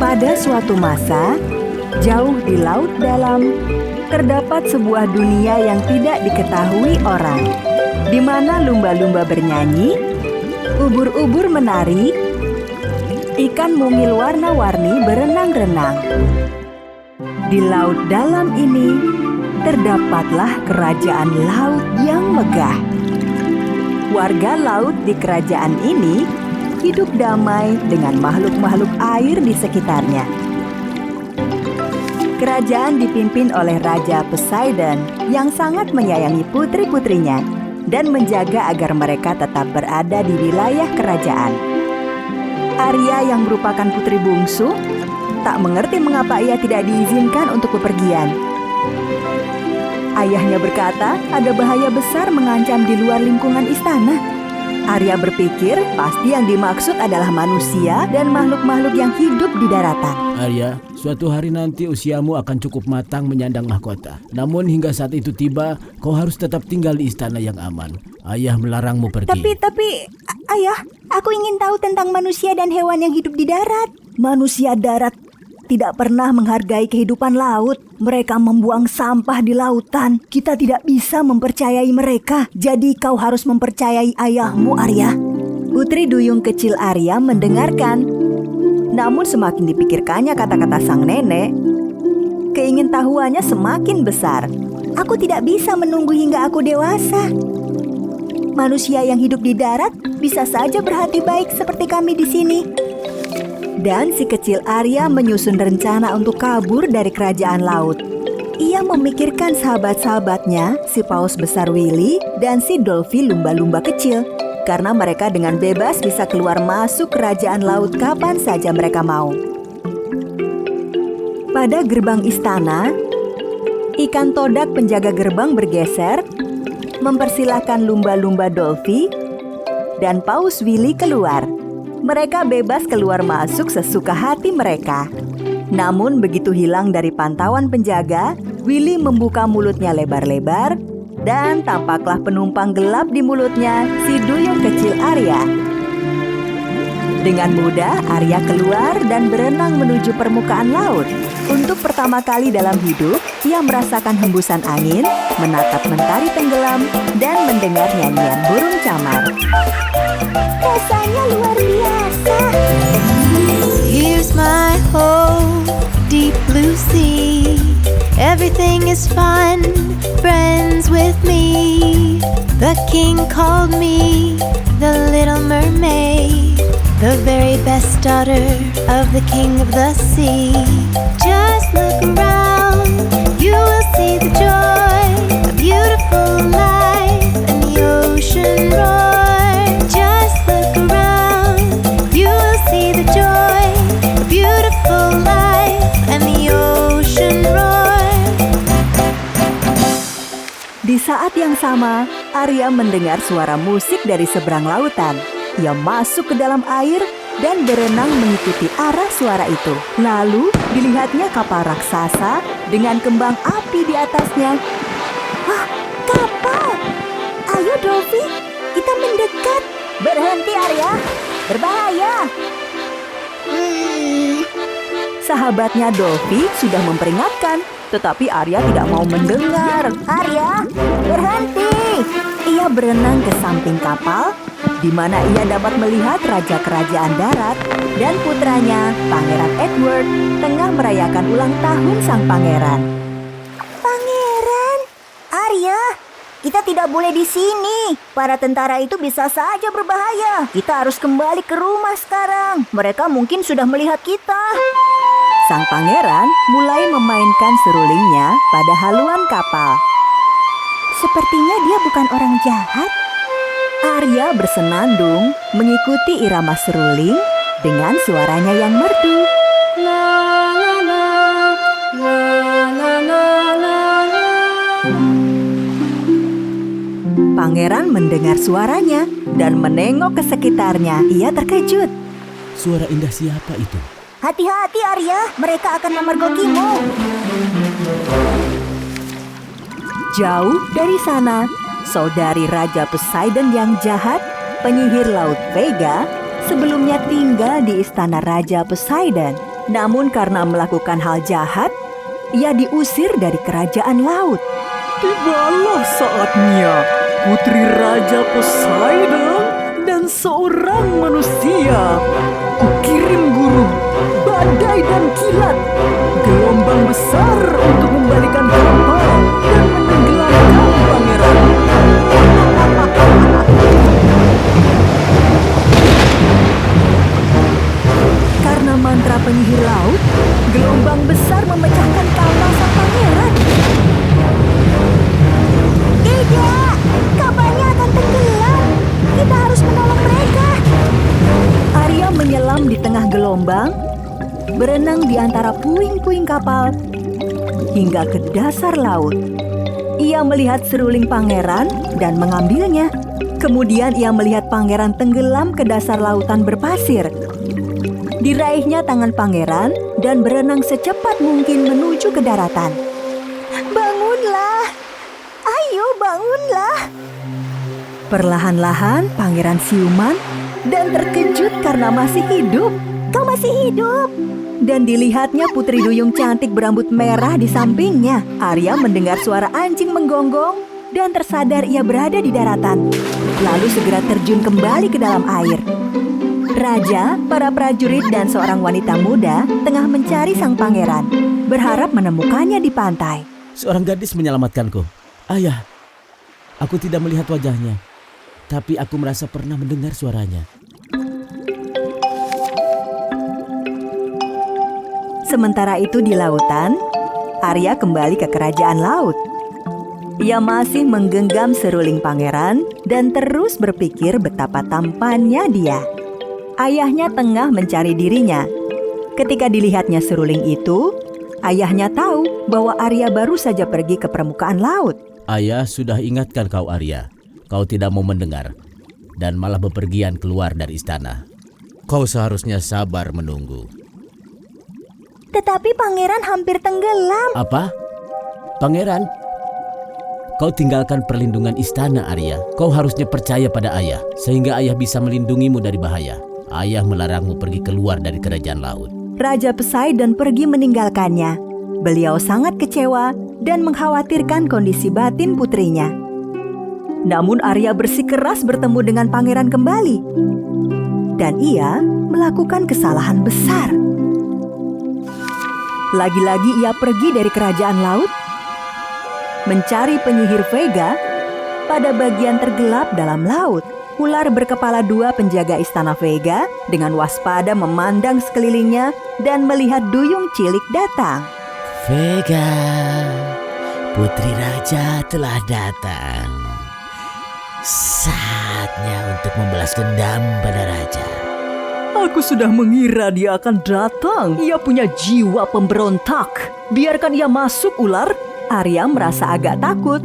Pada suatu masa, jauh di laut dalam, terdapat sebuah dunia yang tidak diketahui orang, di mana lumba-lumba bernyanyi, ubur-ubur menari, ikan mungil warna-warni berenang-renang. Di laut dalam ini, terdapatlah kerajaan laut yang megah. Warga laut di kerajaan ini hidup damai dengan makhluk-makhluk air di sekitarnya. Kerajaan dipimpin oleh Raja Poseidon yang sangat menyayangi putri-putrinya dan menjaga agar mereka tetap berada di wilayah kerajaan. Arya yang merupakan putri bungsu tak mengerti mengapa ia tidak diizinkan untuk bepergian. Ayahnya berkata ada bahaya besar mengancam di luar lingkungan istana. Arya berpikir pasti yang dimaksud adalah manusia dan makhluk-makhluk yang hidup di daratan. Arya, suatu hari nanti usiamu akan cukup matang menyandang mahkota. Namun hingga saat itu tiba, kau harus tetap tinggal di istana yang aman. Ayah melarangmu pergi. Tapi, ayah, aku ingin tahu tentang manusia dan hewan yang hidup di darat. Manusia darat tidak pernah menghargai kehidupan laut. Mereka membuang sampah di lautan. Kita tidak bisa mempercayai mereka. Jadi kau harus mempercayai ayahmu, Arya. Putri duyung kecil Arya mendengarkan. Namun semakin dipikirkannya kata-kata sang nenek, keingintahuannya semakin besar. Aku tidak bisa menunggu hingga aku dewasa. Manusia yang hidup di darat bisa saja berhati baik seperti kami di sini. Dan si kecil Arya menyusun rencana untuk kabur dari kerajaan laut. Ia memikirkan sahabat-sahabatnya, si paus besar Willy dan si Dolphy lumba-lumba kecil. Karena mereka dengan bebas bisa keluar masuk kerajaan laut kapan saja mereka mau. Pada gerbang istana, ikan todak penjaga gerbang bergeser, mempersilahkan lumba-lumba Dolphy dan paus Willy keluar. Mereka bebas keluar masuk sesuka hati mereka. Namun begitu hilang dari pantauan penjaga, Willy membuka mulutnya lebar-lebar dan tampaklah penumpang gelap di mulutnya, si duyung kecil Arya. Dengan mudah, Arya keluar dan berenang menuju permukaan laut. Untuk pertama kali dalam hidup, ia merasakan hembusan angin, menatap mentari tenggelam, dan mendengar nyanyian burung camar. Rasanya luar biasa. Here's my home, deep blue sea. Everything is fun, friends with me. The king called me the little mermaid, the very best daughter of the king of the sea. Just look around, you will see the joy, a beautiful life, and the ocean roar. Just look around, you will see the joy, a beautiful life, and the ocean roar. Di saat yang sama, Arya mendengar suara musik dari seberang lautan. Ia masuk ke dalam air dan berenang mengikuti arah suara itu. Lalu dilihatnya kapal raksasa dengan kembang api di atasnya. Wah, kapal! Ayo Dolphy, kita mendekat. Berhenti Arya, berbahaya. Sahabatnya Dolphy sudah memperingatkan, tetapi Arya tidak mau mendengar. Arya, berhenti! Ia berenang ke samping kapal, di mana ia dapat melihat Raja Kerajaan Darat dan putranya, Pangeran Edward, tengah merayakan ulang tahun sang pangeran. Pangeran! Arya, kita tidak boleh di sini. Para tentara itu bisa saja berbahaya. Kita harus kembali ke rumah sekarang. Mereka mungkin sudah melihat kita. Sang pangeran mulai memainkan serulingnya pada haluan kapal. Sepertinya dia bukan orang jahat. Arya bersenandung mengikuti irama seruling dengan suaranya yang merdu. La la la, la la la la la. Pangeran mendengar suaranya dan menengok ke sekitarnya. Ia terkejut. Suara indah siapa itu? Hati-hati Arya, mereka akan memergokimu. Jauh dari sana, saudari Raja Poseidon yang jahat, penyihir laut Vega, sebelumnya tinggal di istana Raja Poseidon. Namun karena melakukan hal jahat, ia diusir dari kerajaan laut. Tibalah saatnya Putri Raja Poseidon dan seorang manusia. Kukirim guru, badai dan kilat, gelombang besar untuk membalikan kapal dan menenggelamkan pangeran. Karena mantra penyihir laut, gelombang besar memecahkan kapal sang pangeran. Tidak, kapalnya akan tenggelam. Kita harus menolong mereka. Arya menyelam di tengah gelombang, berenang di antara puing-puing kapal, hingga ke dasar laut. Ia melihat seruling pangeran dan mengambilnya. Kemudian ia melihat pangeran tenggelam ke dasar lautan berpasir. Diraihnya tangan pangeran dan berenang secepat mungkin menuju ke daratan. Bangunlah! Ayo bangunlah! Perlahan-lahan pangeran siuman dan terkejut karena masih hidup. Kau masih hidup! Dan dilihatnya putri duyung cantik berambut merah di sampingnya. Arya mendengar suara anjing menggonggong dan tersadar ia berada di daratan. Lalu segera terjun kembali ke dalam air. Raja, para prajurit dan seorang wanita muda tengah mencari sang pangeran, berharap menemukannya di pantai. Seorang gadis menyelamatkanku. Ayah, aku tidak melihat wajahnya, tapi aku merasa pernah mendengar suaranya. Sementara itu di lautan, Arya kembali ke kerajaan laut. Ia masih menggenggam seruling pangeran dan terus berpikir betapa tampannya dia. Ayahnya tengah mencari dirinya. Ketika dilihatnya seruling itu, ayahnya tahu bahwa Arya baru saja pergi ke permukaan laut. Ayah sudah ingatkan kau, Arya. Kau tidak mau mendengar dan malah bepergian keluar dari istana. Kau seharusnya sabar menunggu. Tetapi pangeran hampir tenggelam. Apa? Pangeran? Kau tinggalkan perlindungan istana, Arya. Kau harusnya percaya pada ayah, sehingga ayah bisa melindungimu dari bahaya. Ayah melarangmu pergi keluar dari kerajaan laut. Raja Poseidon pergi meninggalkannya. Beliau sangat kecewa dan mengkhawatirkan kondisi batin putrinya. Namun Arya bersikeras bertemu dengan pangeran kembali. Dan ia melakukan kesalahan besar. Lagi-lagi ia pergi dari kerajaan laut, mencari penyihir Vega pada bagian tergelap dalam laut. Ular berkepala dua penjaga istana Vega dengan waspada memandang sekelilingnya dan melihat duyung cilik datang. Vega, putri raja telah datang. Saatnya untuk membalas dendam pada raja. Aku sudah mengira dia akan datang. Ia punya jiwa pemberontak. Biarkan ia masuk, ular. Arya merasa agak takut,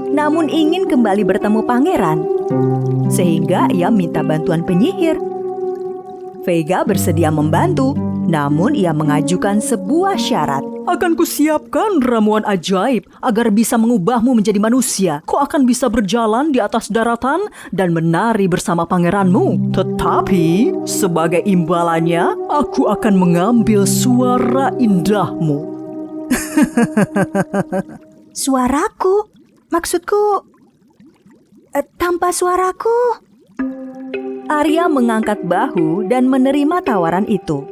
namun ingin kembali bertemu pangeran. Sehingga ia minta bantuan penyihir. Vega bersedia membantu, namun ia mengajukan sebuah syarat. Akan kusiapkan ramuan ajaib agar bisa mengubahmu menjadi manusia. Kau akan bisa berjalan di atas daratan dan menari bersama pangeranmu. Tetapi sebagai imbalannya, aku akan mengambil suara indahmu. Suaraku? Maksudku, tanpa suaraku. Arya mengangkat bahu dan menerima tawaran itu.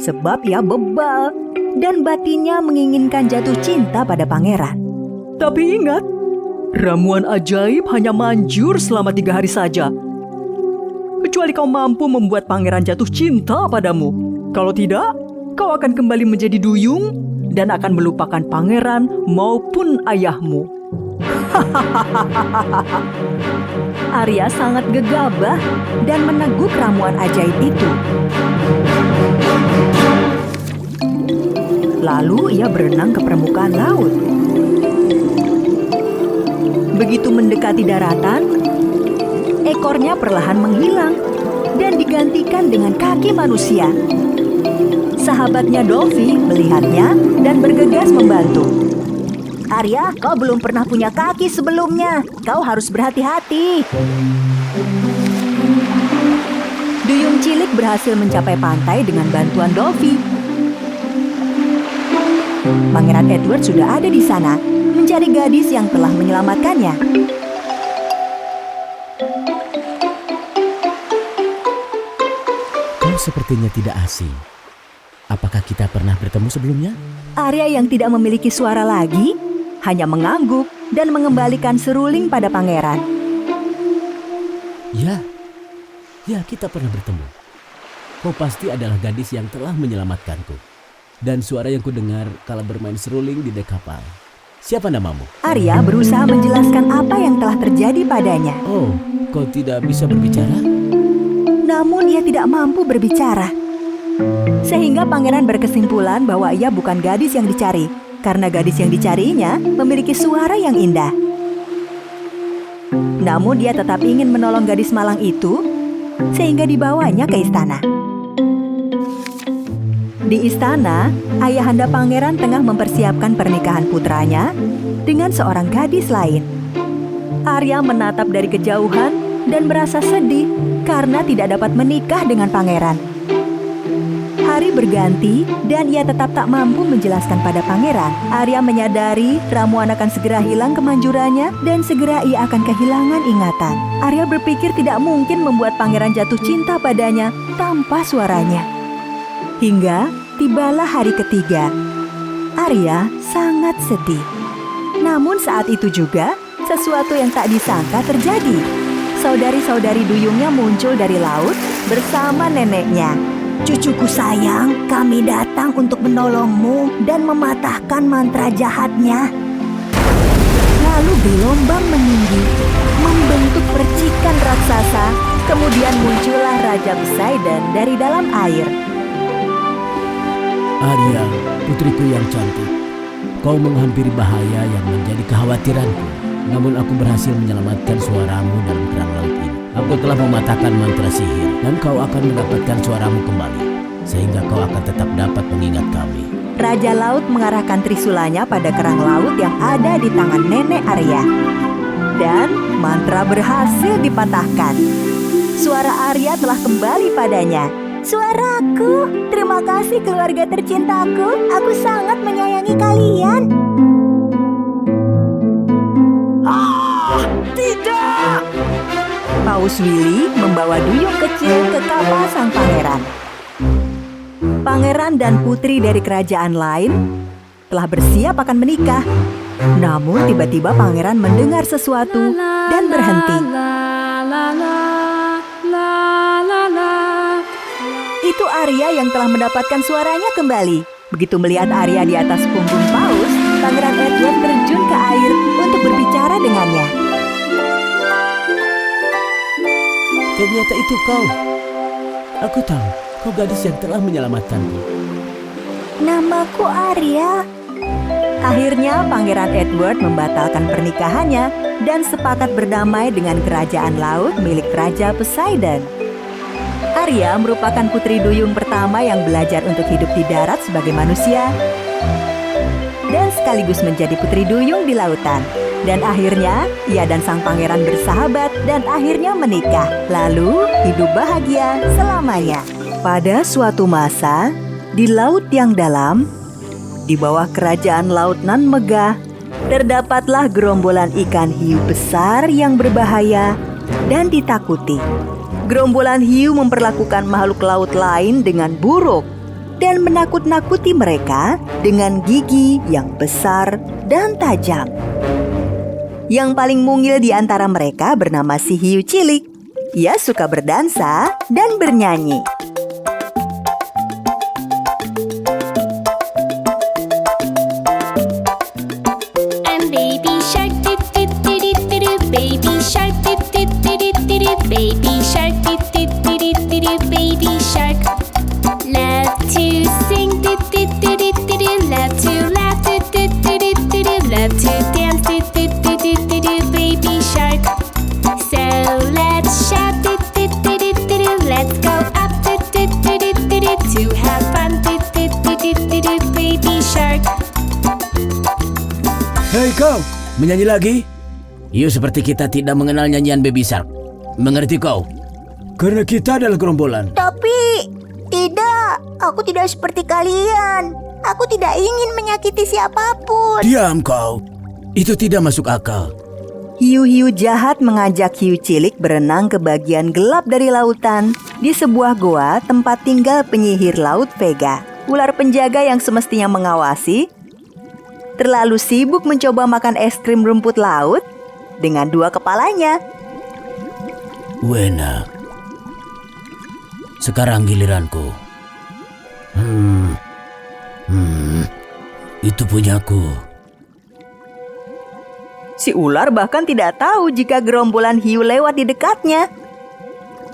Sebab ia bebal dan batinnya menginginkan jatuh cinta pada pangeran. Tapi ingat, ramuan ajaib hanya manjur selama 3 hari saja. Kecuali kau mampu membuat pangeran jatuh cinta padamu. Kalau tidak, kau akan kembali menjadi duyung dan akan melupakan pangeran maupun ayahmu. Arya sangat gegabah dan meneguk ramuan ajaib itu. Lalu ia berenang ke permukaan laut. Begitu mendekati daratan, ekornya perlahan menghilang dan digantikan dengan kaki manusia. Sahabatnya Dolphy melihatnya dan bergegas membantu. Arya, kau belum pernah punya kaki sebelumnya. Kau harus berhati-hati. cilik berhasil mencapai pantai dengan bantuan Dolphy. Pangeran Edward sudah ada di sana, mencari gadis yang telah menyelamatkannya. Kau sepertinya tidak asing. Apakah kita pernah bertemu sebelumnya? Arya yang tidak memiliki suara lagi, hanya mengangguk dan mengembalikan seruling pada pangeran. Ya, kita pernah bertemu. Kau pasti adalah gadis yang telah menyelamatkanku. Dan suara yang kudengar kala bermain seruling di dek kapal. Siapa namamu? Arya berusaha menjelaskan apa yang telah terjadi padanya. Oh, kau tidak bisa berbicara? Namun ia tidak mampu berbicara. Sehingga pangeran berkesimpulan bahwa ia bukan gadis yang dicari, karena gadis yang dicarinya memiliki suara yang indah. Namun dia tetap ingin menolong gadis malang itu, sehingga dibawanya ke istana. Di istana, ayahanda pangeran tengah mempersiapkan pernikahan putranya dengan seorang gadis lain. Arya menatap dari kejauhan dan merasa sedih karena tidak dapat menikah dengan pangeran. Hari berganti dan ia tetap tak mampu menjelaskan pada pangeran. Arya menyadari ramuan akan segera hilang kemanjurannya dan segera ia akan kehilangan ingatan. Arya berpikir tidak mungkin membuat pangeran jatuh cinta padanya tanpa suaranya. Hingga tibalah hari ketiga. Arya sangat sedih. Namun saat itu juga sesuatu yang tak disangka terjadi. Saudari-saudari duyungnya muncul dari laut bersama neneknya. Cucuku sayang, kami datang untuk menolongmu dan mematahkan mantra jahatnya. Lalu gelombang meninggi, membentuk percikan raksasa. Kemudian muncullah Raja Poseidon dari dalam air. Arya, putriku yang cantik. Kau menghampiri bahaya yang menjadi kekhawatiranku. Namun aku berhasil menyelamatkan suaramu dalam kerang laut ini. Aku telah mematahkan mantra sihir dan kau akan mendapatkan suaramu kembali. Sehingga kau akan tetap dapat mengingat kami. Raja Laut mengarahkan trisulanya pada kerang laut yang ada di tangan nenek Arya. Dan mantra berhasil dipatahkan. Suara Arya telah kembali padanya. Suaraku, terima kasih keluarga tercintaku. Aku sangat menyayangi kalian. Tidak! Paus Willy membawa duyung kecil ke kapal sang pangeran. Pangeran dan putri dari kerajaan lain telah bersiap akan menikah. Namun tiba-tiba pangeran mendengar sesuatu dan berhenti. Itu Arya yang telah mendapatkan suaranya kembali. Begitu melihat Arya di atas punggung Paus, Pangeran Edward terjun ke air untuk berbicara dengannya. Ternyata itu kau. Aku tahu, kau gadis yang telah menyelamatkanku. Namaku Arya. Akhirnya Pangeran Edward membatalkan pernikahannya dan sepakat berdamai dengan kerajaan laut milik Raja Poseidon. Arya merupakan putri duyung pertama yang belajar untuk hidup di darat sebagai manusia dan sekaligus menjadi putri duyung di lautan. Dan akhirnya ia dan sang pangeran bersahabat dan akhirnya menikah. Lalu hidup bahagia selamanya. Pada suatu masa, di laut yang dalam, di bawah kerajaan laut nan megah, terdapatlah gerombolan ikan hiu besar yang berbahaya dan ditakuti. Gerombolan hiu memperlakukan makhluk laut lain dengan buruk dan menakut-nakuti mereka dengan gigi yang besar dan tajam. Yang paling mungil di antara mereka bernama si hiu cilik. Ia suka berdansa dan bernyanyi. I'm baby shark, do do do do do do. Baby shark, do do do do do do. Baby shark, do do do do do do. Baby shark, love to sing, do do do do do do. Love to laugh, do do do do do do. Love to dance, do do do do do do. Baby shark, so let's shout, do do do do do do. Let's go up, do do do do do do. To have fun, do do do do do do. Baby shark. Hei kau, menyanyi lagi? Seperti kita tidak mengenal nyanyian Baby Shark. Mengerti kau? Karena kita adalah gerombolan. Tapi tidak, aku tidak seperti kalian. Aku tidak ingin menyakiti siapapun. Diam kau. Itu tidak masuk akal. Hiu-hiu jahat mengajak hiu cilik berenang ke bagian gelap dari lautan di sebuah goa tempat tinggal penyihir laut Vega. Ular penjaga yang semestinya mengawasi terlalu sibuk mencoba makan es krim rumput laut dengan dua kepalanya. Wena, sekarang giliranku. Itu punyaku. Si ular bahkan tidak tahu jika gerombolan hiu lewat di dekatnya.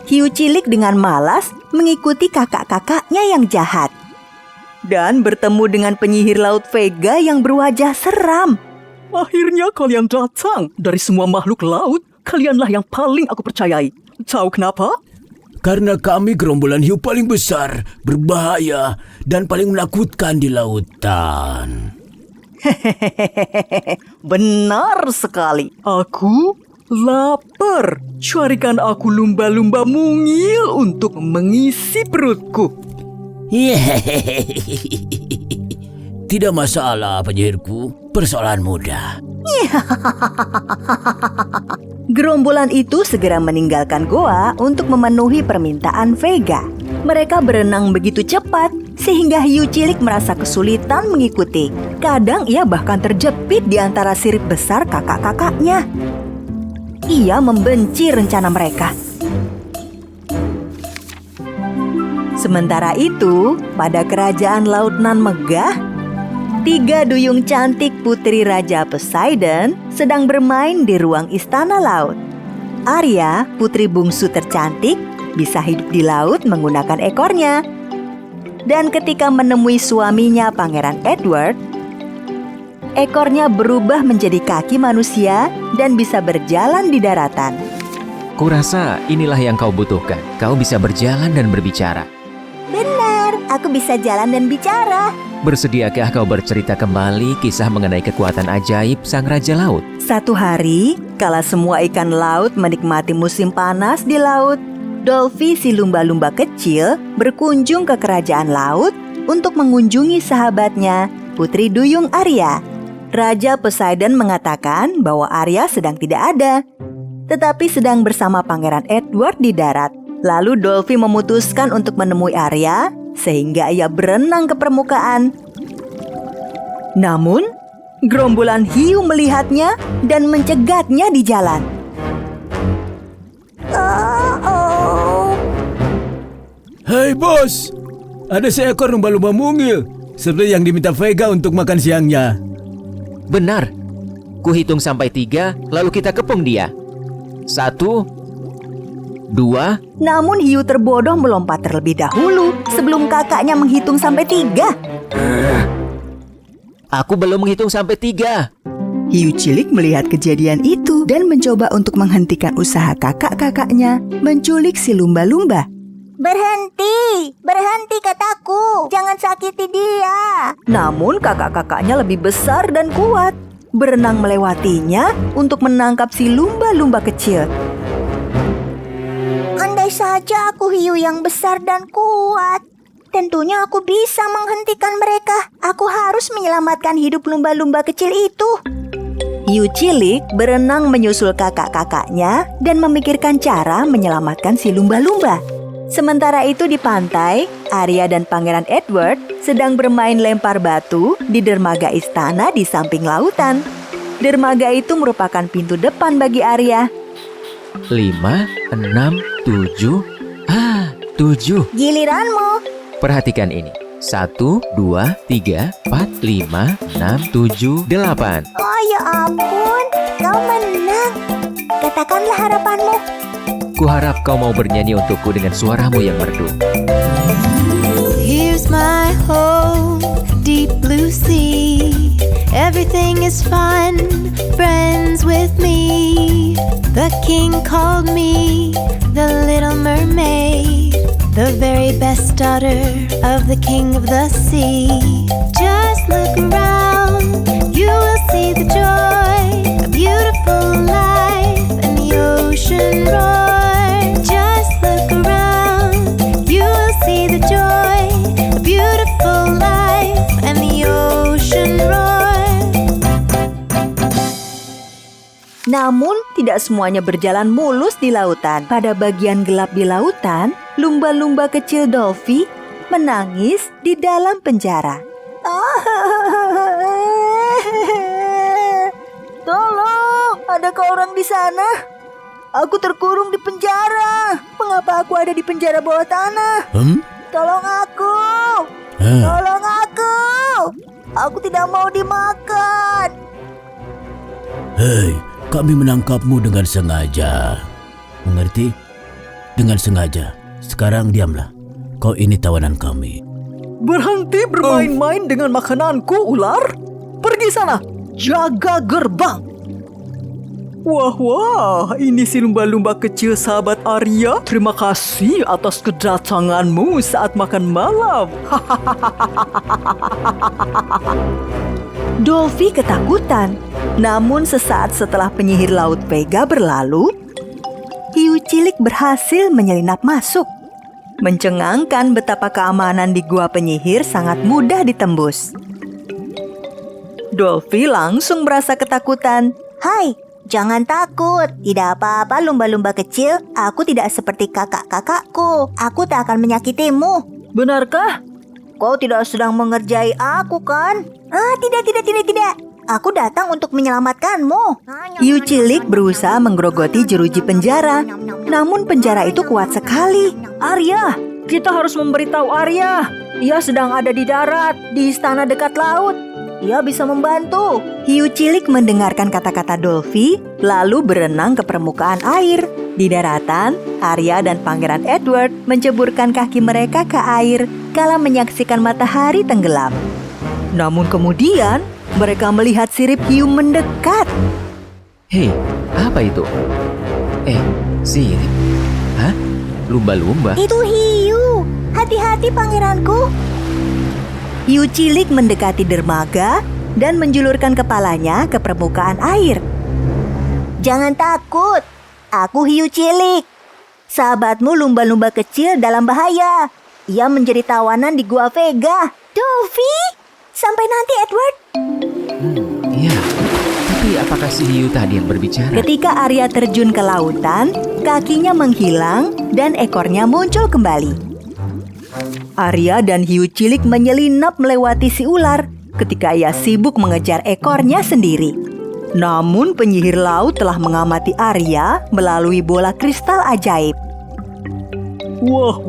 Hiu cilik dengan malas mengikuti kakak-kakaknya yang jahat. Dan bertemu dengan penyihir laut Vega yang berwajah seram. Akhirnya kalian datang. Dari semua makhluk laut, kalianlah yang paling aku percayai. Tahu kenapa? Karena kami gerombolan hiu paling besar, berbahaya, dan paling menakutkan di lautan. Benar sekali. Aku lapar. Carikan aku lumba-lumba mungil untuk mengisi perutku. Tidak masalah, penyihirku. Persoalan mudah. Gerombolan itu segera meninggalkan goa untuk memenuhi permintaan Vega. Mereka berenang begitu cepat sehingga hiu cilik merasa kesulitan mengikuti. Kadang ia bahkan terjepit di antara sirip besar kakak-kakaknya. Ia membenci rencana mereka. Sementara itu, pada kerajaan laut nan megah, 3 duyung cantik putri Raja Poseidon sedang bermain di ruang istana laut. Arya, putri bungsu tercantik, bisa hidup di laut menggunakan ekornya. Dan ketika menemui suaminya Pangeran Edward, ekornya berubah menjadi kaki manusia dan bisa berjalan di daratan. Kurasa inilah yang kau butuhkan. Kau bisa berjalan dan berbicara. Benar, aku bisa jalan dan bicara. Bersediakah kau bercerita kembali kisah mengenai kekuatan ajaib sang Raja Laut? Satu hari, kala semua ikan laut menikmati musim panas di laut, Dolphy si lumba-lumba kecil berkunjung ke kerajaan laut untuk mengunjungi sahabatnya, Putri Duyung Arya. Raja Poseidon mengatakan bahwa Arya sedang tidak ada, tetapi sedang bersama Pangeran Edward di darat. Lalu Dolphy memutuskan untuk menemui Arya, sehingga ia berenang ke permukaan. Namun, gerombolan hiu melihatnya dan mencegatnya di jalan. Hai bos, ada seekor lumba-lumba mungil, seperti yang diminta Vega untuk makan siangnya. Benar. Kuhitung sampai 3, lalu kita kepung dia. 1, 2. Namun hiu terbodoh melompat terlebih dahulu sebelum kakaknya menghitung sampai 3. Aku belum menghitung sampai 3. Hiu cilik melihat kejadian itu dan mencoba untuk menghentikan usaha kakak-kakaknya menculik si lumba-lumba. Berhenti, berhenti kataku, jangan sakiti dia. Namun kakak-kakaknya lebih besar dan kuat, berenang melewatinya untuk menangkap si lumba-lumba kecil. Andai saja aku hiu yang besar dan kuat, tentunya aku bisa menghentikan mereka. Aku harus menyelamatkan hidup lumba-lumba kecil itu. Hiu cilik berenang menyusul kakak-kakaknya dan memikirkan cara menyelamatkan si lumba-lumba. Sementara itu di pantai, Arya dan Pangeran Edward sedang bermain lempar batu di dermaga istana di samping lautan. Dermaga itu merupakan pintu depan bagi Arya. 5, 6, 7. 7. Giliranmu. Perhatikan ini. 1, 2, 3, 4, 5, 6, 7, 8. Oh ya ampun, kau menang. Katakanlah harapanmu. Kuharap kau mau bernyanyi untukku dengan suaramu yang merdu. Here's my home, deep blue sea. Everything is fun, friends with me. The king called me the little mermaid, the very best daughter of the king of the sea. Just look around, you will see the joy, a beautiful life, and the ocean roar. Just look around. Namun, tidak semuanya berjalan mulus di lautan. Pada bagian gelap di lautan, lumba-lumba kecil Dolphy menangis di dalam penjara. Tolong, adakah orang di sana? Aku terkurung di penjara. Mengapa aku ada di penjara bawah tanah? Tolong aku. Tolong aku. Aku tidak mau dimakan. Hei, kami menangkapmu dengan sengaja. Mengerti? Dengan sengaja. Sekarang diamlah. Kau ini tawanan kami. Berhenti bermain-main dengan makananku, ular. Pergi sana. Jaga gerbang. Wah, ini si lumba-lumba kecil sahabat Arya. Terima kasih atas kedatanganmu saat makan malam. Dolphy ketakutan. Namun sesaat setelah penyihir laut Vega berlalu, hiu cilik berhasil menyelinap masuk. Mencengangkan betapa keamanan di gua penyihir sangat mudah ditembus. Dolphy langsung merasa ketakutan. Hai, jangan takut. Tidak apa-apa lumba-lumba kecil. Aku tidak seperti kakak-kakakku. Aku tak akan menyakitimu. Benarkah? Kau tidak sedang mengerjai aku kan? Tidak. Aku datang untuk menyelamatkanmu. Hiu cilik berusaha menggerogoti jeruji penjara. Namun penjara itu kuat sekali. Arya, kita harus memberitahu Arya. Ia sedang ada di darat, di istana dekat laut. Ia bisa membantu. Hiu cilik mendengarkan kata-kata Dolphy, lalu berenang ke permukaan air. Di daratan, Arya dan Pangeran Edward menceburkan kaki mereka ke air kala menyaksikan matahari tenggelam. Namun kemudian, mereka melihat sirip hiu mendekat. Hei, apa itu? Sirip? Hah? Lumba-lumba? Itu hiu. Hati-hati pangeranku. Hiu cilik mendekati dermaga dan menjulurkan kepalanya ke permukaan air. Jangan takut. Aku hiu cilik. Sahabatmu lumba-lumba kecil dalam bahaya. Ia menjadi tawanan di Gua Vega. Dolphy, sampai nanti Edward. Iya. Tapi apakah si hiu tadi yang berbicara? Ketika Arya terjun ke lautan, kakinya menghilang dan ekornya muncul kembali. Arya dan hiu cilik menyelinap melewati si ular ketika ia sibuk mengejar ekornya sendiri. Namun penyihir laut telah mengamati Arya melalui bola kristal ajaib. Wah,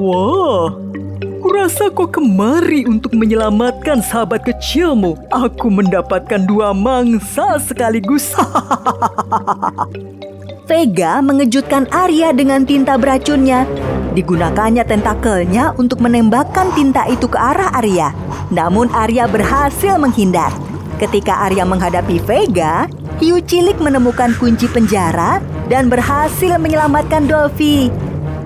kurasa kau kemari untuk menyelamatkan sahabat kecilmu. Aku mendapatkan 2 mangsa sekaligus. Vega mengejutkan Arya dengan tinta beracunnya. Digunakannya tentakelnya untuk menembakkan tinta itu ke arah Arya. Namun Arya berhasil menghindar. Ketika Arya menghadapi Vega, hiu cilik menemukan kunci penjara dan berhasil menyelamatkan Dolphy.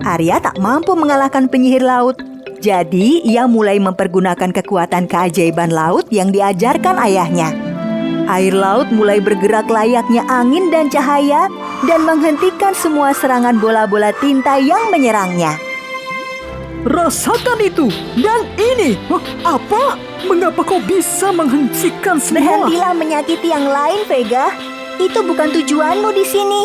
Arya tak mampu mengalahkan penyihir laut. Jadi ia mulai mempergunakan kekuatan keajaiban laut yang diajarkan ayahnya. Air laut mulai bergerak layaknya angin dan cahaya dan menghentikan semua serangan bola-bola tinta yang menyerangnya. Rasakan itu dan ini. Apa? Mengapa kau bisa menghentikan semua? Berhentilah menyakiti yang lain, Vega. Itu bukan tujuanmu di sini.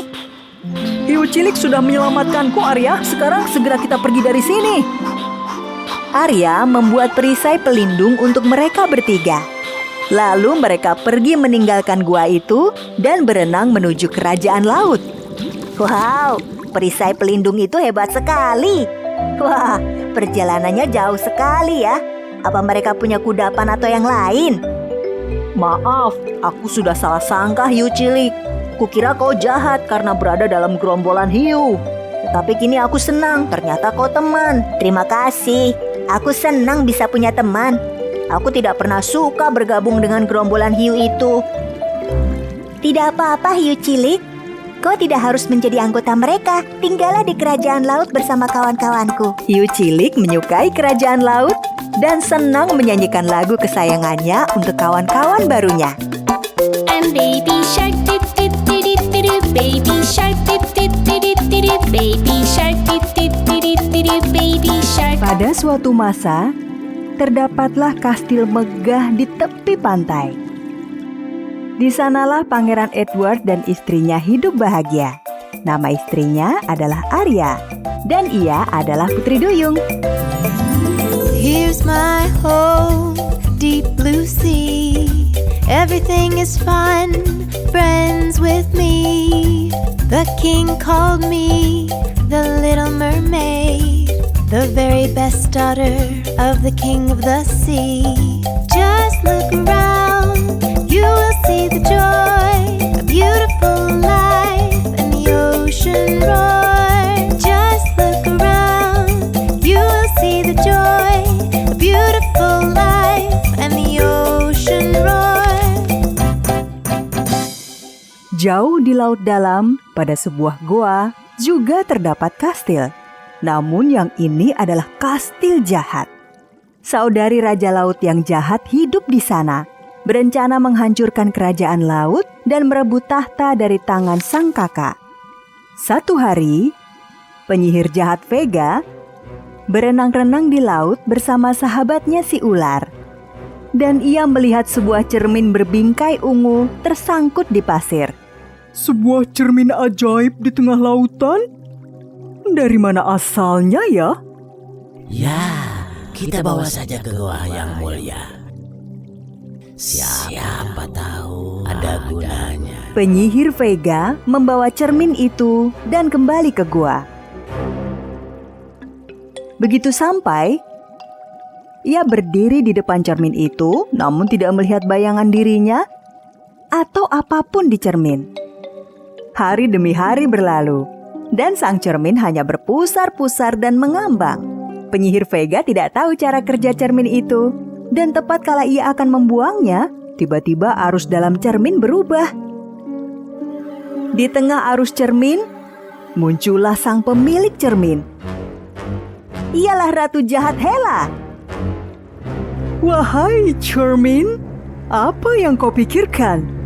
Hiu cilik sudah menyelamatkanku, Arya. Sekarang segera kita pergi dari sini. Arya membuat perisai pelindung untuk mereka bertiga. Lalu mereka pergi meninggalkan gua itu dan berenang menuju kerajaan laut. Wow, perisai pelindung itu hebat sekali. Wah, perjalanannya jauh sekali ya. Apa mereka punya kudapan atau yang lain? Maaf, aku sudah salah sangka, hiu cilik. Kukira kau jahat karena berada dalam gerombolan hiu. Tapi kini aku senang, ternyata kau teman. Terima kasih, aku senang bisa punya teman. Aku tidak pernah suka bergabung dengan gerombolan hiu itu. Tidak apa-apa hiu cilik. Kau tidak harus menjadi anggota mereka. Tinggallah di kerajaan laut bersama kawan-kawanku. Hiu cilik menyukai kerajaan laut dan senang menyanyikan lagu kesayangannya untuk kawan-kawan barunya. And baby shark did did did did did baby shark did did did did baby shark did did did did baby shark. Pada suatu masa, terdapatlah kastil megah di tepi pantai. Di sanalah Pangeran Edward dan istrinya hidup bahagia. Nama istrinya adalah Arya, dan ia adalah putri duyung. Here's my home, deep blue sea. Everything is fun, friends with me. The king called me the little mermaid, the very best daughter of the king of the sea. Just look around, you will see the joy, a beautiful life, and the ocean roar. Just look around, you will see the joy, a beautiful life, and the ocean roar. Jauh di laut dalam, pada sebuah goa, juga terdapat kastil. Namun yang ini adalah kastil jahat. Saudari Raja Laut yang jahat hidup di sana, berencana menghancurkan kerajaan laut dan merebut tahta dari tangan sang kakak. Satu hari, penyihir jahat Vega berenang-renang di laut bersama sahabatnya si ular. Dan ia melihat sebuah cermin berbingkai ungu tersangkut di pasir. Sebuah cermin ajaib di tengah lautan? Dari mana asalnya ya? Ya, kita bawa saja ke goa yang mulia. Siapa tahu ada gunanya. Penyihir Vega membawa cermin itu dan kembali ke gua. Begitu sampai, ia berdiri di depan cermin itu, namun tidak melihat bayangan dirinya atau apapun di cermin. Hari demi hari berlalu, dan sang cermin hanya berpusar-pusar dan mengambang. Penyihir Vega tidak tahu cara kerja cermin itu, dan tepat kala ia akan membuangnya, tiba-tiba arus dalam cermin berubah. Di tengah arus cermin, muncullah sang pemilik cermin. Ialah Ratu Jahat Hela. Wahai cermin, apa yang kau pikirkan?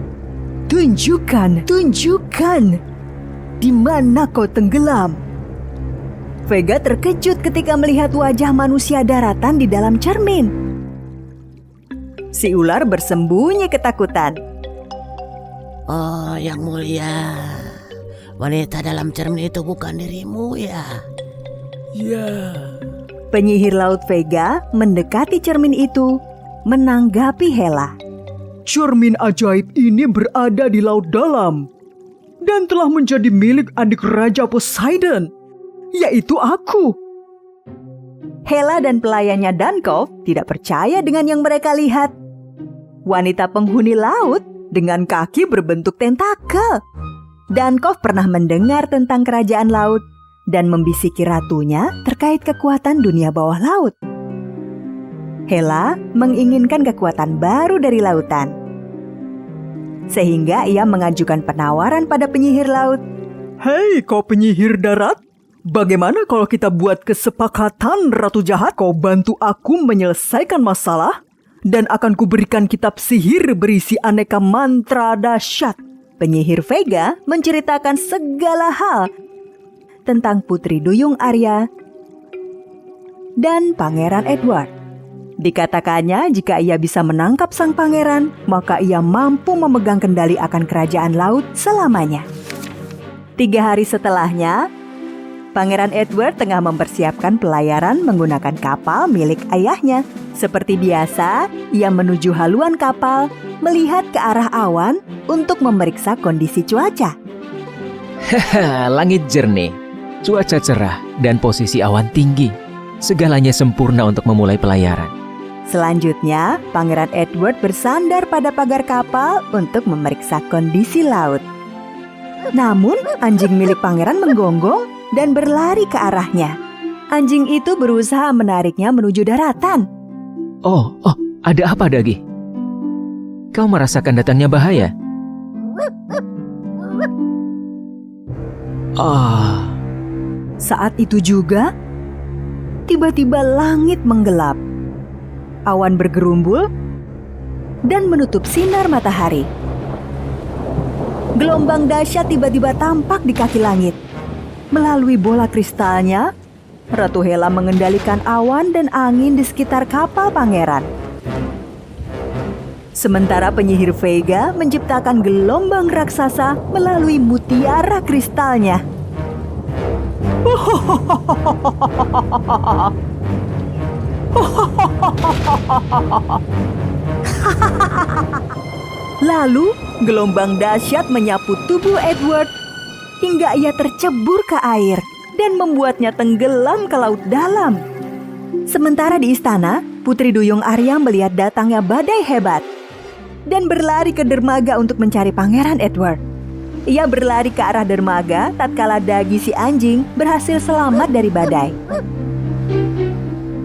Tunjukkan, di mana kau tenggelam? Vega terkejut ketika melihat wajah manusia daratan di dalam cermin. Si ular bersembunyi ketakutan. Oh, yang mulia, wanita dalam cermin itu bukan dirimu ya? Ya. Penyihir laut Vega mendekati cermin itu, menanggapi Hela. Cermin ajaib ini berada di laut dalam dan telah menjadi milik adik Raja Poseidon, yaitu aku. Hela dan pelayannya Dankov tidak percaya dengan yang mereka lihat. Wanita penghuni laut dengan kaki berbentuk tentakel. Dankov pernah mendengar tentang kerajaan laut dan membisiki ratunya terkait kekuatan dunia bawah laut. Hela menginginkan kekuatan baru dari lautan. Sehingga ia mengajukan penawaran pada penyihir laut. Hei kau penyihir darat, bagaimana kalau kita buat kesepakatan Ratu Jahat? Kau bantu aku menyelesaikan masalah dan akan kuberikan kitab sihir berisi aneka mantra dahsyat. Penyihir Vega menceritakan segala hal tentang Putri Duyung Arya dan Pangeran Edward. Dikatakannya jika ia bisa menangkap sang pangeran, maka ia mampu memegang kendali akan kerajaan laut selamanya. 3 hari setelahnya, Pangeran Edward tengah mempersiapkan pelayaran menggunakan kapal milik ayahnya. Seperti biasa, ia menuju haluan kapal, melihat ke arah awan untuk memeriksa kondisi cuaca. Langit jernih, cuaca cerah, dan posisi awan tinggi. Segalanya sempurna untuk memulai pelayaran. Selanjutnya, Pangeran Edward bersandar pada pagar kapal untuk memeriksa kondisi laut. Namun, anjing milik pangeran menggonggong dan berlari ke arahnya. Anjing itu berusaha menariknya menuju daratan. Oh, ada apa, Dagi? Kau merasakan datangnya bahaya? Saat itu juga, tiba-tiba langit menggelap. Awan bergerumbul dan menutup sinar matahari. Gelombang dahsyat tiba-tiba tampak di kaki langit. Melalui bola kristalnya, Ratu Hela mengendalikan awan dan angin di sekitar kapal pangeran. Sementara penyihir Vega menciptakan gelombang raksasa melalui mutiara kristalnya. Lalu, gelombang dahsyat menyapu tubuh Edward hingga ia tercebur ke air dan membuatnya tenggelam ke laut dalam. Sementara di istana, Putri Duyung Arya melihat datangnya badai hebat dan berlari ke dermaga untuk mencari Pangeran Edward. Ia berlari ke arah dermaga tatkala Dagi si anjing berhasil selamat dari badai.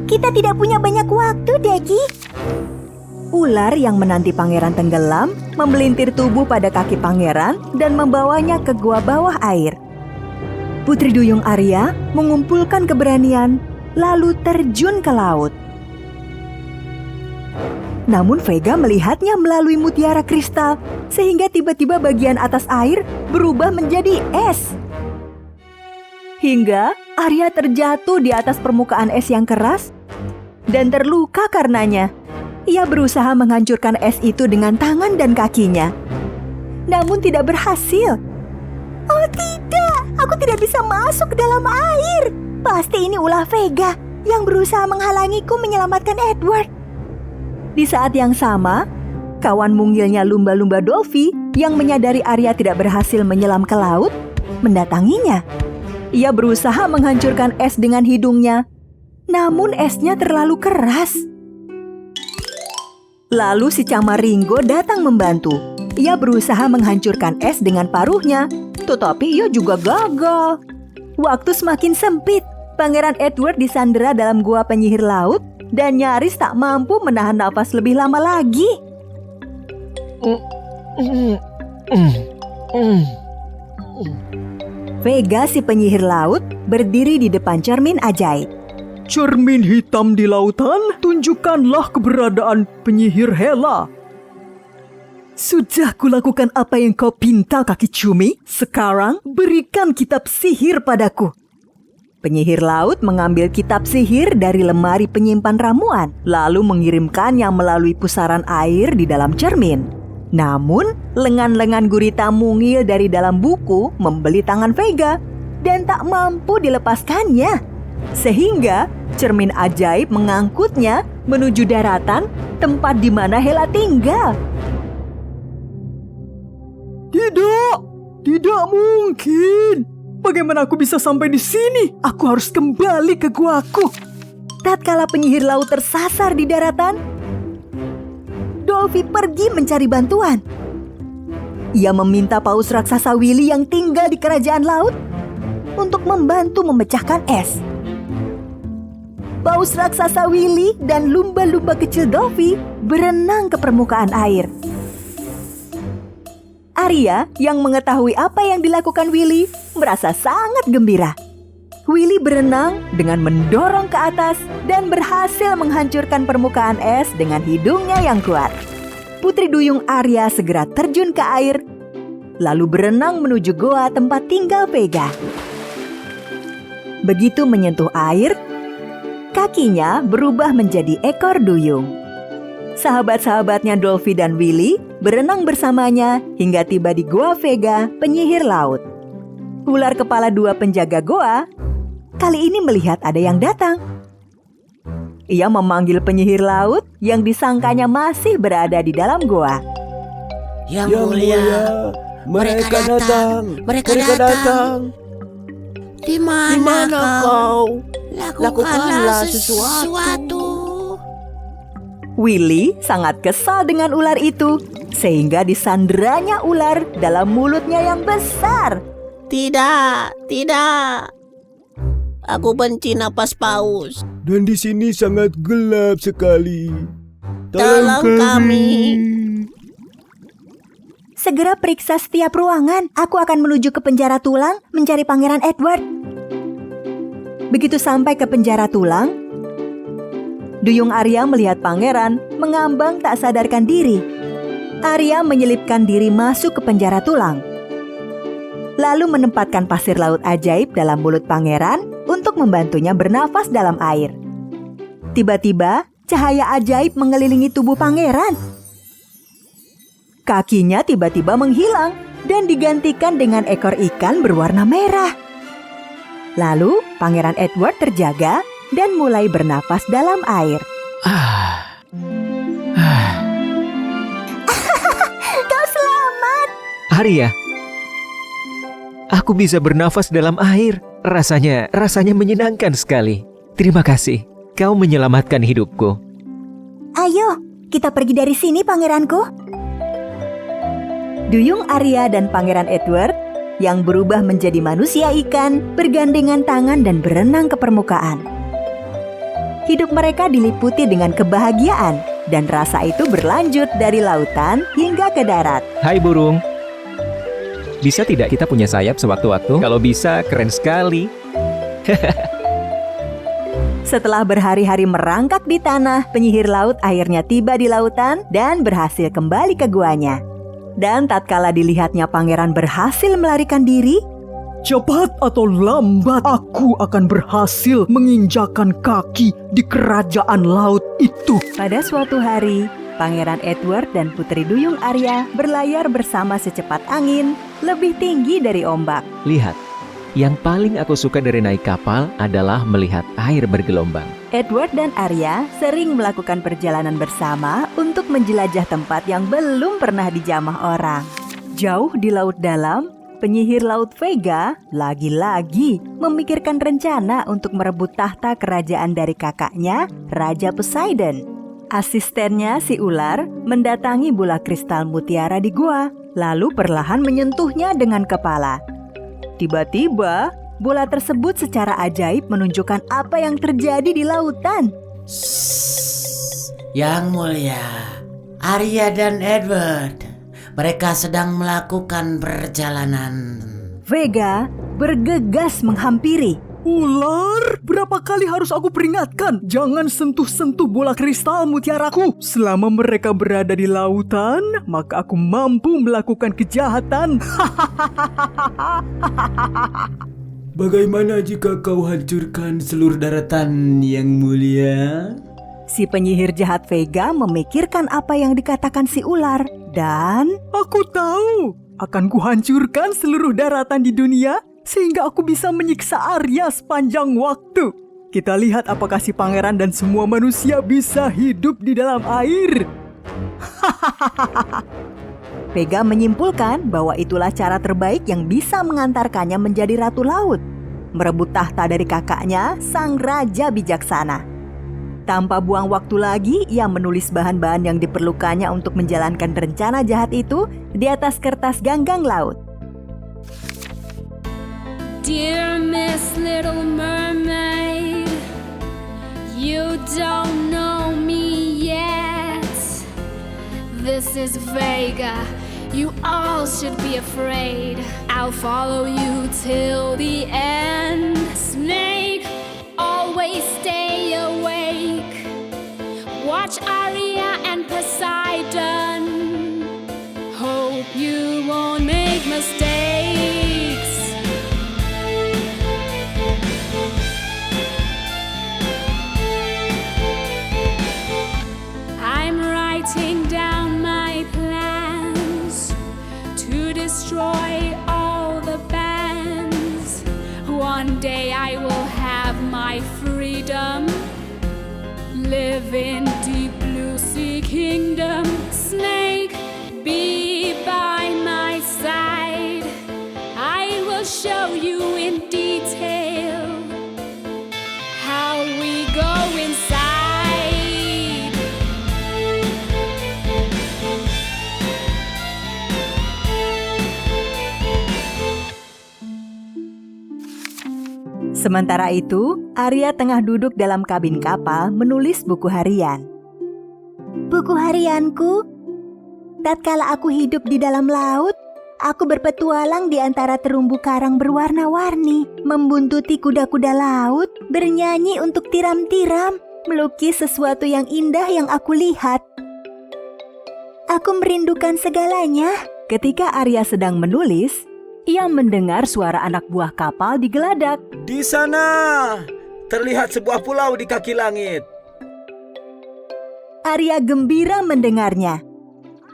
Kita tidak punya banyak waktu, Dagi. Ular yang menanti pangeran tenggelam membelintir tubuh pada kaki pangeran dan membawanya ke gua bawah air. Putri Duyung Arya mengumpulkan keberanian lalu terjun ke laut. Namun Vega melihatnya melalui mutiara kristal sehingga tiba-tiba bagian atas air berubah menjadi es. Hingga Arya terjatuh di atas permukaan es yang keras dan terluka karenanya. Ia berusaha menghancurkan es itu dengan tangan dan kakinya. Namun tidak berhasil. Oh tidak, aku tidak bisa masuk ke dalam air. Pasti ini ulah Vega yang berusaha menghalangiku menyelamatkan Edward. Di saat yang sama, kawan mungilnya lumba-lumba Dolphy yang menyadari Arya tidak berhasil menyelam ke laut, mendatanginya. Ia berusaha menghancurkan es dengan hidungnya, namun esnya terlalu keras. Lalu si Camaringo datang membantu. Ia berusaha menghancurkan es dengan paruhnya, tetapi ia juga gagal. Waktu semakin sempit. Pangeran Edward disandera dalam gua penyihir laut dan nyaris tak mampu menahan nafas lebih lama lagi. Vega si penyihir laut berdiri di depan cermin ajaib. Cermin hitam di lautan, tunjukkanlah keberadaan penyihir Hela. Sudah kulakukan apa yang kau pinta, kaki cumi. Sekarang berikan kitab sihir padaku. Penyihir laut mengambil kitab sihir dari lemari penyimpan ramuan, lalu mengirimkannya melalui pusaran air di dalam cermin. Namun, lengan-lengan gurita mungil dari dalam buku membeli tangan Vega dan tak mampu dilepaskannya. Sehingga cermin ajaib mengangkutnya menuju daratan tempat di mana Hela tinggal. Tidak mungkin. Bagaimana aku bisa sampai di sini? Aku harus kembali ke guaku. Tatkala penyihir laut tersasar di daratan, Dolphy pergi mencari bantuan. Ia meminta paus raksasa Willy yang tinggal di kerajaan laut untuk membantu memecahkan es. Paus raksasa Willy dan lumba-lumba kecil Dolphy berenang ke permukaan air. Arya yang mengetahui apa yang dilakukan Willy merasa sangat gembira. Willy berenang dengan mendorong ke atas dan berhasil menghancurkan permukaan es dengan hidungnya yang kuat. Putri Duyung Arya segera terjun ke air, lalu berenang menuju goa tempat tinggal Vega. Begitu menyentuh air, kakinya berubah menjadi ekor duyung. Sahabat-sahabatnya Dolphy dan Willy berenang bersamanya hingga tiba di goa Vega, penyihir laut. Ular kepala dua penjaga goa kali ini melihat ada yang datang. Ia memanggil penyihir laut yang disangkanya masih berada di dalam goa. Yang mulia, mereka datang. Mereka datang. Di mana kau? Lakukanlah sesuatu. Willy sangat kesal dengan ular itu, sehingga disanderanya ular dalam mulutnya yang besar. Tidak. Aku benci napas paus. Dan di sini sangat gelap sekali. Tolong kami. Segera periksa setiap ruangan. Aku akan menuju ke penjara tulang mencari Pangeran Edward. Begitu sampai ke penjara tulang, Duyung Arya melihat pangeran mengambang tak sadarkan diri. Arya menyelipkan diri masuk ke penjara tulang, lalu menempatkan pasir laut ajaib dalam mulut pangeran untuk membantunya bernafas dalam air. Tiba-tiba, cahaya ajaib mengelilingi tubuh pangeran. kakinya tiba-tiba menghilang dan digantikan dengan ekor ikan berwarna merah. Lalu, Pangeran Edward terjaga dan mulai bernafas dalam air. Kau selamat! Arya, aku bisa bernafas dalam air. Rasanya menyenangkan sekali. Terima kasih, kau menyelamatkan hidupku. Ayo, kita pergi dari sini, pangeranku. Duyung Arya dan Pangeran Edward yang berubah menjadi manusia ikan bergandengan tangan dan berenang ke permukaan. Hidup mereka diliputi dengan kebahagiaan dan rasa itu berlanjut dari lautan hingga ke darat. Hai burung, bisa tidak kita punya sayap sewaktu-waktu? Kalau bisa, keren sekali. Setelah berhari-hari merangkak di tanah, penyihir laut akhirnya tiba di lautan dan berhasil kembali ke guanya. Dan tatkala dilihatnya pangeran berhasil melarikan diri, Cepat atau lambat, aku akan berhasil menginjakan kaki di kerajaan laut itu. pada suatu hari, Pangeran Edward dan Putri Duyung Arya berlayar bersama secepat angin, lebih tinggi dari ombak. Lihat, yang paling aku suka dari naik kapal adalah melihat air bergelombang. Edward dan Arya sering melakukan perjalanan bersama untuk menjelajah tempat yang belum pernah dijamah orang. Jauh di laut dalam, penyihir laut Vega lagi-lagi memikirkan rencana untuk merebut tahta kerajaan dari kakaknya, Raja Poseidon. Asistennya si ular mendatangi bola kristal mutiara di gua, lalu perlahan menyentuhnya dengan kepala. Tiba-tiba, bola tersebut secara ajaib menunjukkan apa yang terjadi di lautan. Yang mulia, Arya dan Edward, mereka sedang melakukan perjalanan. Vega bergegas menghampiri. Ular, berapa kali harus aku peringatkan? Jangan sentuh-sentuh bola kristal mutiaraku. Selama mereka berada di lautan, maka aku mampu melakukan kejahatan. Bagaimana jika kau hancurkan seluruh daratan, Yang Mulia? Si penyihir jahat Vega memikirkan apa yang dikatakan si ular dan Aku tahu, akan kuhancurkan seluruh daratan di dunia sehingga aku bisa menyiksa Arya sepanjang waktu. Kita lihat apakah si pangeran dan semua manusia bisa hidup di dalam air. Vega menyimpulkan bahwa itulah cara terbaik yang bisa mengantarkannya menjadi ratu laut, merebut tahta dari kakaknya, sang raja bijaksana. Tanpa buang waktu lagi, ia menulis bahan-bahan yang diperlukannya untuk menjalankan rencana jahat itu di atas kertas ganggang laut. Dear Miss Little Mermaid, you don't know me yet. This is Vega, you all should be afraid. I'll follow you till the end. Snake, always stay awake. Watch Arya and Poseidon. Hope you won't make mistakes. I'm writing down my plans to destroy all the bands. One day I will have my freedom. Live in deep blue sea kingdom. Snake, be by my side. I will show you in detail how we go inside. Sementara itu, Arya tengah duduk dalam kabin kapal menulis buku harian. Buku harianku, tatkala aku hidup di dalam laut, aku berpetualang di antara terumbu karang berwarna-warni, membuntuti kuda-kuda laut, bernyanyi untuk tiram-tiram, melukis sesuatu yang indah yang aku lihat. Aku merindukan segalanya. Ketika Arya sedang menulis, ia mendengar suara anak buah kapal digeladak. Di sana terlihat sebuah pulau di kaki langit. Arya gembira mendengarnya.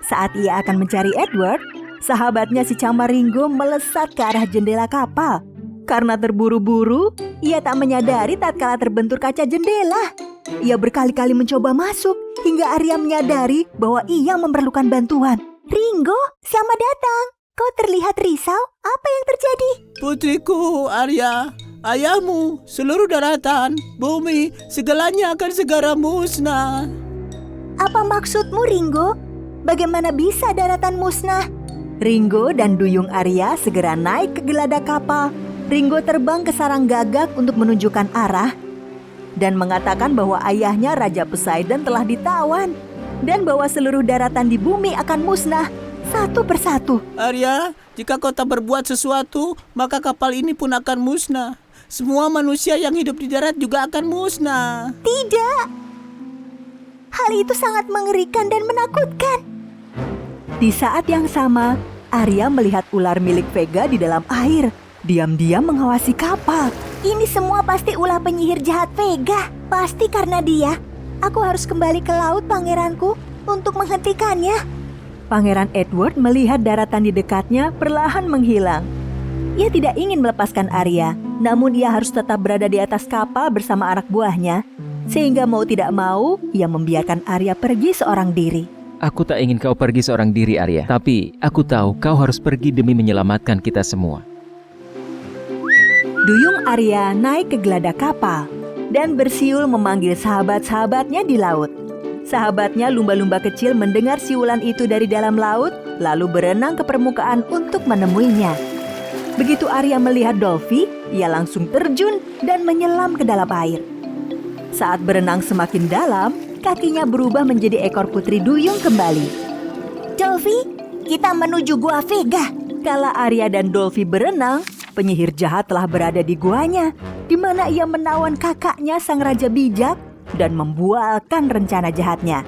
Saat ia akan mencari Edward, sahabatnya si Camar Ringo melesat ke arah jendela kapal. Karena terburu-buru, ia tak menyadari tatkala terbentur kaca jendela. Ia berkali-kali mencoba masuk, hingga Arya menyadari bahwa ia memerlukan bantuan. Ringo, selamat datang. Kau terlihat risau. Apa yang terjadi? Putriku, Arya, ayahmu, seluruh daratan, bumi, segalanya akan segera musnah. Apa maksudmu, Ringo? Bagaimana bisa daratan musnah? Ringo dan duyung Arya segera naik ke geladak kapal. Ringo terbang ke sarang gagak untuk menunjukkan arah dan mengatakan bahwa ayahnya Raja Poseidon telah ditawan dan bahwa seluruh daratan di bumi akan musnah satu persatu. Arya, jika kau tak berbuat sesuatu, maka kapal ini pun akan musnah. Semua manusia yang hidup di darat juga akan musnah. Tidak. Hal itu sangat mengerikan dan menakutkan. Di saat yang sama, Arya melihat ular milik Vega di dalam air. Diam-diam mengawasi kapal. Ini semua pasti ulah penyihir jahat Vega. Pasti karena dia. Aku harus kembali ke laut, pangeranku, untuk menghentikannya. Pangeran Edward melihat daratan di dekatnya perlahan menghilang. Ia tidak ingin melepaskan Arya, namun ia harus tetap berada di atas kapal bersama anak buahnya. Sehingga mau tidak mau, ia membiarkan Arya pergi seorang diri. Aku tak ingin kau pergi seorang diri, Arya. Tapi aku tahu kau harus pergi demi menyelamatkan kita semua. Duyung Arya naik ke geladak kapal dan bersiul memanggil sahabat-sahabatnya di laut. Sahabatnya lumba-lumba kecil mendengar siulan itu dari dalam laut, lalu berenang ke permukaan untuk menemuinya. Begitu Arya melihat Dolphy, ia langsung terjun dan menyelam ke dalam air. Saat berenang semakin dalam, kakinya berubah menjadi ekor putri duyung kembali. Dolphy, kita menuju gua Vega. Kala Arya dan Dolphy berenang, penyihir jahat telah berada di guanya, di mana ia menawan kakaknya sang raja bijak dan membualkan rencana jahatnya.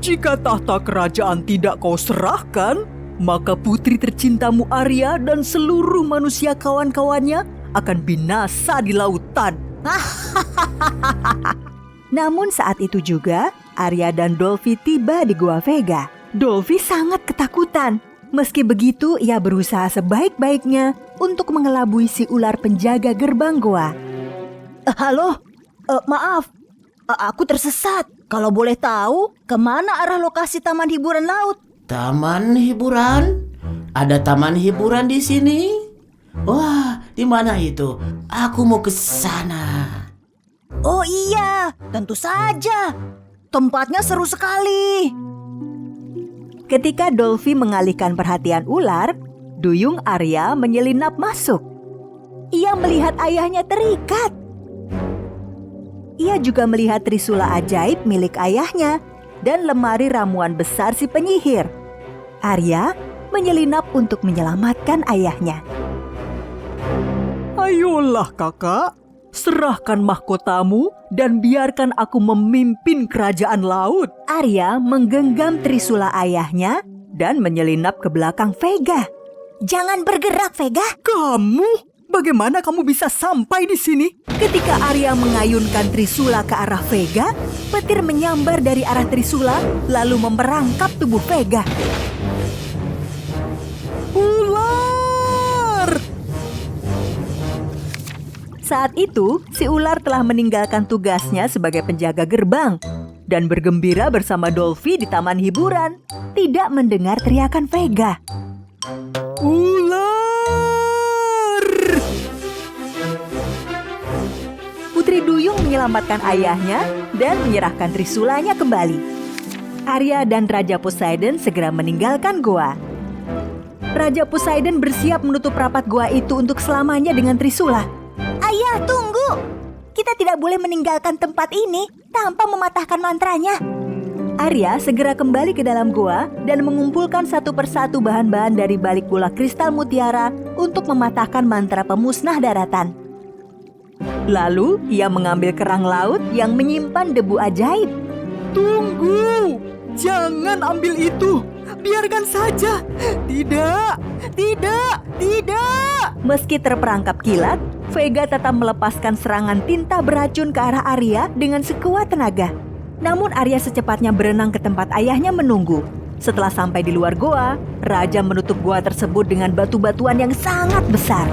Jika tahta kerajaan tidak kau serahkan, maka putri tercintamu Arya dan seluruh manusia kawan-kawannya akan binasa di lautan. Namun saat itu juga, Arya dan Dolphy tiba di gua Vega. Dolphy sangat ketakutan. Meski begitu, ia berusaha sebaik-baiknya untuk mengelabui si ular penjaga gerbang gua. Halo, maaf, aku tersesat. Kalau boleh tahu, kemana arah lokasi taman hiburan laut? Taman hiburan? Ada taman hiburan di sini? Wah, di mana itu? Aku mau ke sana. Oh iya, tentu saja. Tempatnya seru sekali. Ketika Dolphy mengalihkan perhatian ular, duyung Arya menyelinap masuk. Ia melihat ayahnya terikat. Ia juga melihat trisula ajaib milik ayahnya dan lemari ramuan besar si penyihir. Arya menyelinap untuk menyelamatkan ayahnya. Ayolah kakak, serahkan mahkotamu dan biarkan aku memimpin kerajaan laut. Arya menggenggam trisula ayahnya dan menyelinap ke belakang Vega. Jangan bergerak, Vega. Kamu? Bagaimana kamu bisa sampai di sini? Ketika Arya mengayunkan trisula ke arah Vega, petir menyambar dari arah trisula lalu memerangkap tubuh Vega. Ular! Saat itu, si ular telah meninggalkan tugasnya sebagai penjaga gerbang dan bergembira bersama Dolphy di taman hiburan, tidak mendengar teriakan Vega. Ular! Putri Duyung menyelamatkan ayahnya dan menyerahkan trisulanya kembali. Arya dan Raja Poseidon segera meninggalkan goa. Raja Poseidon bersiap menutup rapat goa itu untuk selamanya dengan trisula. Ayah, tunggu! Kita tidak boleh meninggalkan tempat ini tanpa mematahkan mantranya. Arya segera kembali ke dalam goa dan mengumpulkan satu persatu bahan-bahan dari balik bola kristal mutiara untuk mematahkan mantra pemusnah daratan. Lalu, ia mengambil kerang laut yang menyimpan debu ajaib. Tunggu! Jangan ambil itu! Biarkan saja! Tidak! Tidak! Tidak! Meski terperangkap kilat, Vega tetap melepaskan serangan tinta beracun ke arah Arya dengan sekuat tenaga. Namun Arya secepatnya berenang ke tempat ayahnya menunggu. Setelah sampai di luar goa, raja menutup goa tersebut dengan batu-batuan yang sangat besar.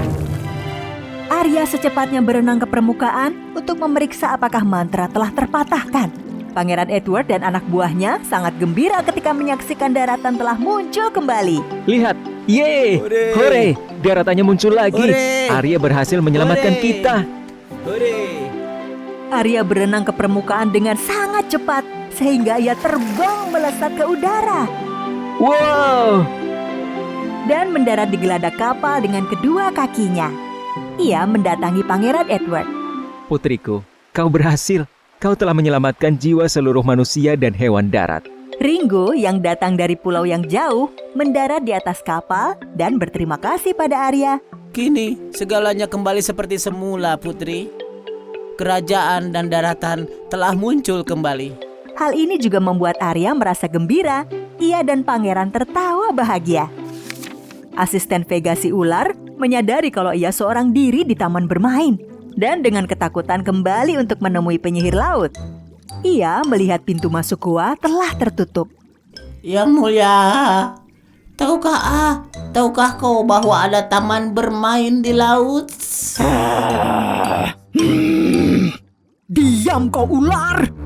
Arya secepatnya berenang ke permukaan untuk memeriksa apakah mantra telah terpatahkan. Pangeran Edward dan anak buahnya sangat gembira ketika menyaksikan daratan telah muncul kembali. Lihat, yeay, Hore. hore, daratannya muncul lagi. Hore. Arya berhasil menyelamatkan Hore. kita. Hore. Arya berenang ke permukaan dengan sangat cepat sehingga ia terbang melesat ke udara Wow, dan mendarat di geladak kapal dengan kedua kakinya. Ia mendatangi Pangeran Edward. putriku, kau berhasil. Kau telah menyelamatkan jiwa seluruh manusia dan hewan darat. Ringo yang datang dari pulau yang jauh mendarat di atas kapal dan berterima kasih pada Arya. Kini segalanya kembali seperti semula, Putri. Kerajaan dan daratan telah muncul kembali. Hal ini juga membuat Arya merasa gembira. Ia dan pangeran tertawa bahagia. Asisten Vega si ular menyadari kalau ia seorang diri di taman bermain dan dengan ketakutan kembali untuk menemui penyihir laut. Ia melihat pintu masuk gua telah tertutup. Yang mulia, tahukah kau bahwa ada taman bermain di laut? Diam kau ular!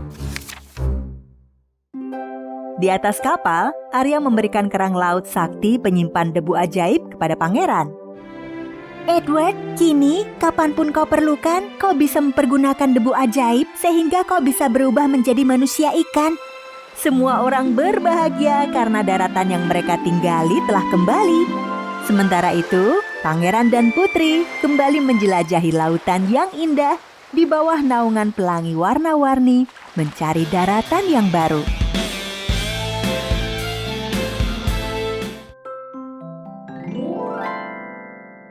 Di atas kapal, Arya memberikan kerang laut sakti penyimpan debu ajaib kepada pangeran. Edward, kini kapanpun kau perlukan, kau bisa mempergunakan debu ajaib sehingga kau bisa berubah menjadi manusia ikan. Semua orang berbahagia karena daratan yang mereka tinggali telah kembali. Sementara itu, pangeran dan putri kembali menjelajahi lautan yang indah di bawah naungan pelangi warna-warni mencari daratan yang baru.